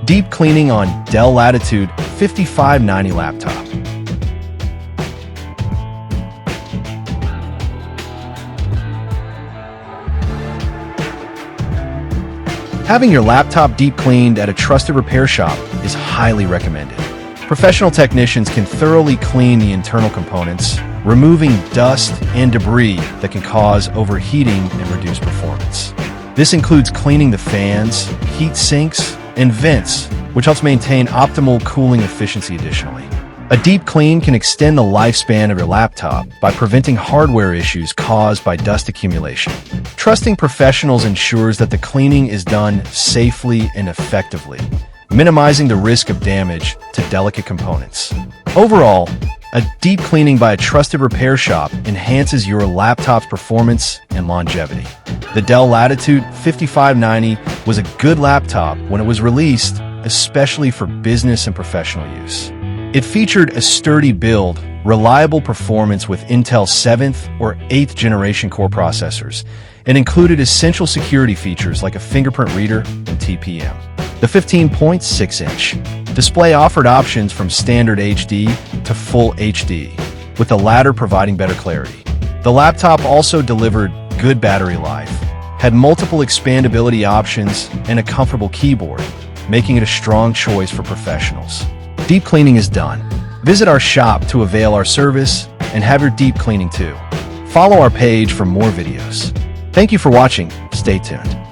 Deep cleaning on Dell Latitude 5590 laptop. Having your laptop deep cleaned at a trusted repair shop is highly recommended. Professional technicians can thoroughly clean the internal components, removing dust and debris that can cause overheating and reduce performance. This includes cleaning the fans, heat sinks, and vents, which helps maintain optimal cooling efficiency additionally. A deep clean can extend the lifespan of your laptop by preventing hardware issues caused by dust accumulation. Trusting professionals ensures that the cleaning is done safely and effectively, minimizing the risk of damage to delicate components. Overall, a deep cleaning by a trusted repair shop enhances your laptop's performance and longevity. The Dell Latitude 5590 was a good laptop when it was released, especially for business and professional use. It featured a sturdy build, reliable performance with Intel 7th or 8th generation core processors, and included essential security features like a fingerprint reader and TPM. The 15.6-inch display offered options from standard HD to full HD, with the latter providing better clarity. The laptop also delivered good battery life, had multiple expandability options, and a comfortable keyboard, making it a strong choice for professionals. Deep cleaning is done. Visit our shop to avail our service and have your deep cleaning too. Follow our page for more videos. Thank you for watching. Stay tuned.